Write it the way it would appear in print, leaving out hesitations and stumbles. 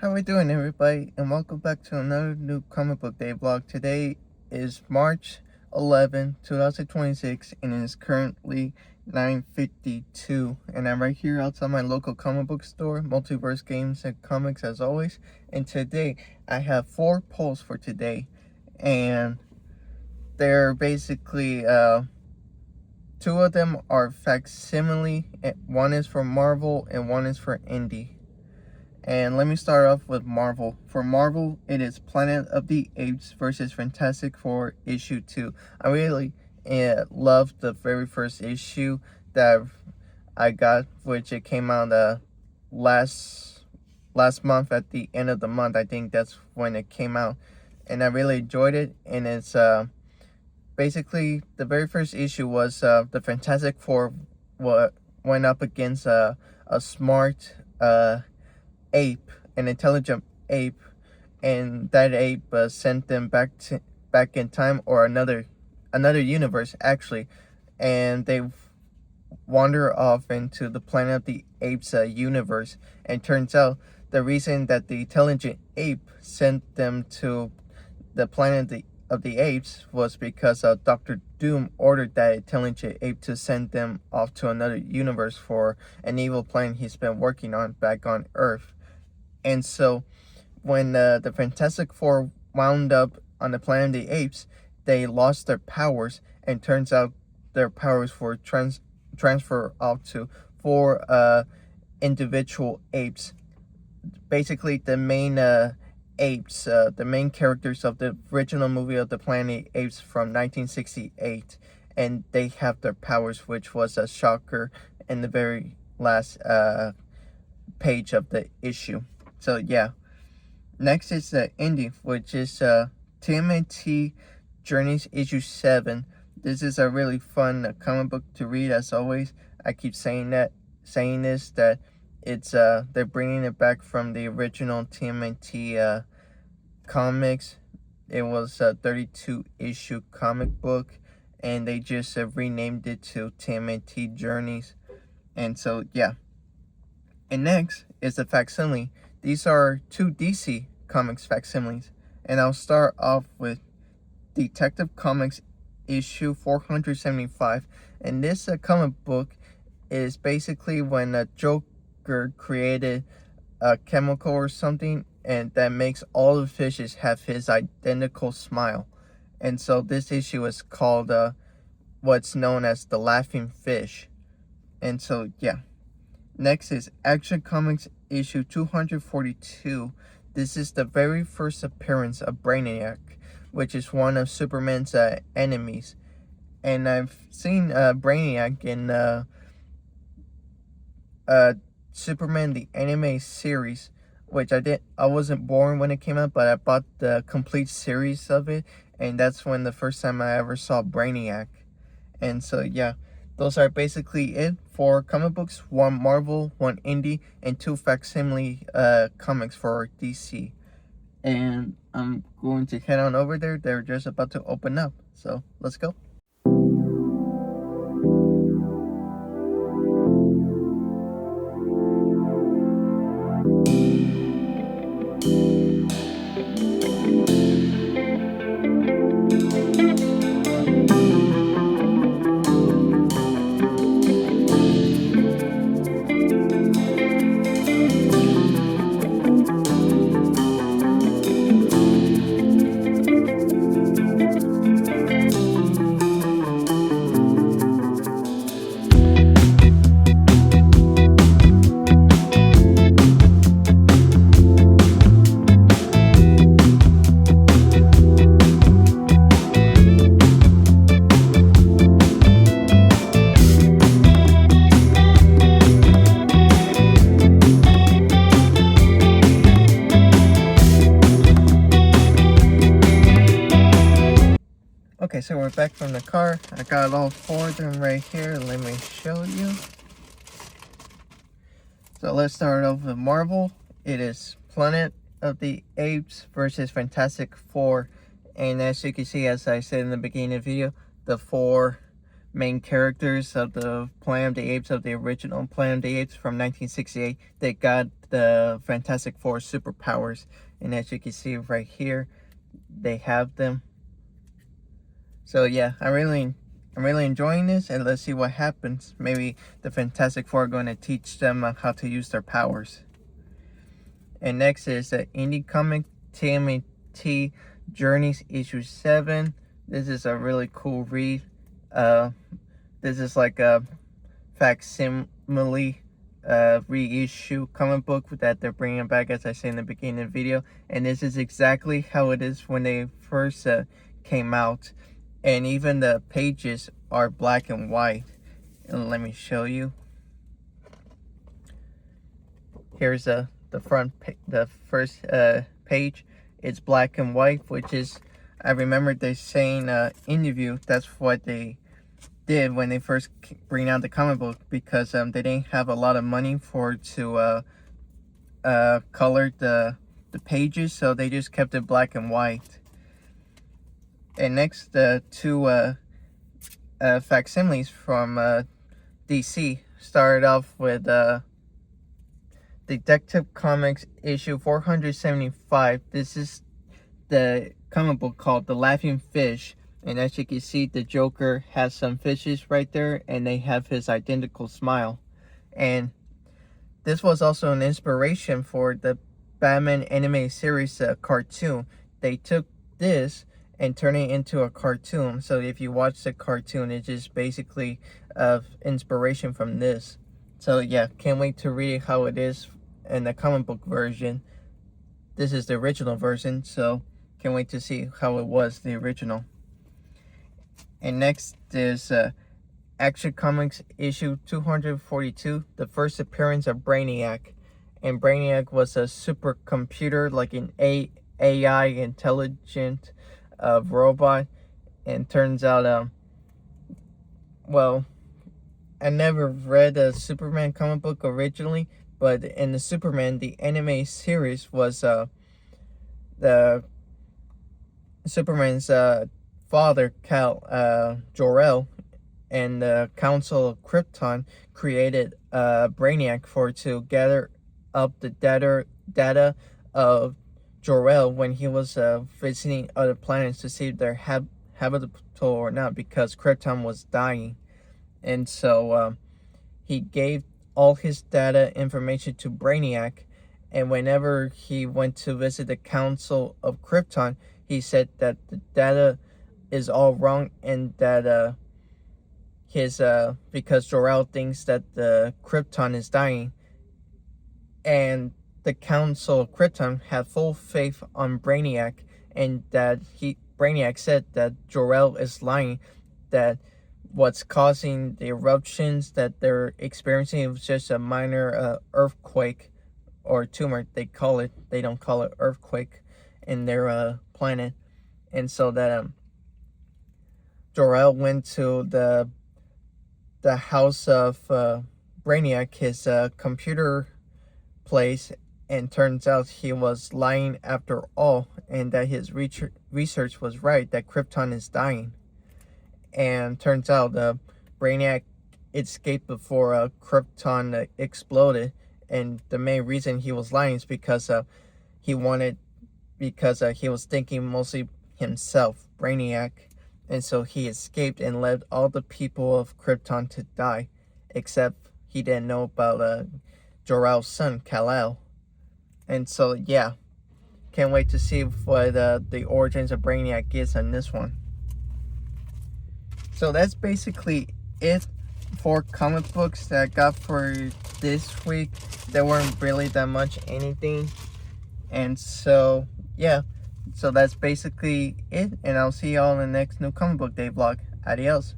How we doing, everybody? And welcome back to another new comic book day vlog. Today is March 11, 2026, and it is currently 9:52. And I'm right here outside my local comic book store, Multiverse Games and Comics, as always. And today I have 4 polls for today, and they're basically 2 of them are facsimile. One is for Marvel and one is for Indie. And let me start off with Marvel. For Marvel, it is Planet of the Apes versus Fantastic Four issue 2. I really loved the very first issue that I got, which it came out last month at the end of the month. I think that's when it came out, and I really enjoyed it. And it's basically the very first issue was the Fantastic Four went up against a smart ape, an intelligent ape, and that ape sent them back in time, or another universe actually, and they wander off into the Planet of the Apes universe. And turns out the reason that the intelligent ape sent them to the Planet of the Apes was because Dr. Doom ordered that intelligent ape to send them off to another universe for an evil plan he's been working on back on Earth. And so when the Fantastic Four wound up on the Planet of the Apes, they lost their powers, and turns out their powers were transferred off to 4 individual apes. Basically, the main apes, the main characters of the original movie of the Planet of the Apes from 1968, and they have their powers, which was a shocker in the very last page of the issue. So yeah, next is the Indie, which is TMNT Journeys issue 7. This is a really fun comic book to read, as always. I keep saying that it's they're bringing it back from the original TMNT comics. It was a 32 issue comic book, and they just renamed it to TMNT Journeys. And so yeah. And next is the facsimile. These are 2 DC Comics facsimiles, and I'll start off with Detective Comics issue 475. And this comic book is basically when a Joker created a chemical or something, and that makes all the fishes have his identical smile. And so this issue is called what's known as the Laughing Fish. And so yeah. Next is Action Comics issue 242. This is the very first appearance of Brainiac, which is one of Superman's enemies. And I've seen Brainiac in Superman the Anime series, which I wasn't born when it came out, but I bought the complete series of it, and that's when the first time I ever saw Brainiac. And so yeah, those are basically it for comic books. 1 Marvel, 1 Indie, and 2 facsimile comics for DC. And I'm going to head on over there. They're just about to open up, so let's go. Okay, so we're back from the car. I got all 4 of them right here. Let me show you. So let's start off with Marvel. It is Planet of the Apes versus Fantastic Four. And as you can see, as I said in the beginning of the video, the 4 main characters of the Planet of the Apes, of the original Planet of the Apes from 1968, they got the Fantastic Four superpowers. And as you can see right here, they have them. So yeah, I'm really enjoying this, and let's see what happens. Maybe the Fantastic Four are going to teach them how to use their powers. And next is the Indie Comic TMNT Journeys issue 7. This is a really cool read. This is like a facsimile reissue comic book that they're bringing back, as I said in the beginning of the video. And this is exactly how it is when they first came out. And even the pages are black and white. And let me show you. Here's the first page. It's black and white, which is, I remember they saying interview, that's what they did when they first bring out the comic book, because they didn't have a lot of money to color the pages, so they just kept it black and white. And next, two facsimiles from DC started off with Detective Comics issue 475. This is the comic book called The Laughing Fish. And as you can see, the Joker has some fishes right there, and they have his identical smile. And this was also an inspiration for the Batman animated series cartoon. They took this and turned it into a cartoon. So if you watch the cartoon, it's just basically inspiration from this. So yeah, can't wait to read how it is in the comic book version. This is the original version, so can't wait to see how it was, the original. And next is Action Comics issue 242, the first appearance of Brainiac. And Brainiac was a supercomputer, like an AI intelligent robot. And turns out, well, I never read a Superman comic book originally, but in the Superman, the anime series was the Superman's father, Jor-El, and the Council of Krypton created Brainiac to gather up the data of Jor-El when he was visiting other planets to see if they're habitable or not, because Krypton was dying. And so he gave all his data information to Brainiac, and whenever he went to visit the Council of Krypton, he said that the data is all wrong, and that because Jor-El thinks that the Krypton is dying, and the Council of Krypton had full faith on Brainiac, and that Brainiac said that Jor-El is lying, that what's causing the eruptions that they're experiencing was just a minor earthquake or tumor, they call it. They don't call it earthquake in their planet. And so that Jor-El went to the house of Brainiac, his computer place, and turns out he was lying after all, and that his research was right, that Krypton is dying. And turns out Brainiac escaped before Krypton exploded, and the main reason he was lying is because he was thinking mostly himself, Brainiac, and so he escaped and left all the people of Krypton to die, except he didn't know about Jor-El's son, Kal-El. And so yeah, can't wait to see what the origins of Brainiac is in this one. So that's basically it for comic books that I got for this week. There weren't really that much anything. And so, yeah. So that's basically it. And I'll see y'all in the next new comic book day vlog. Adios.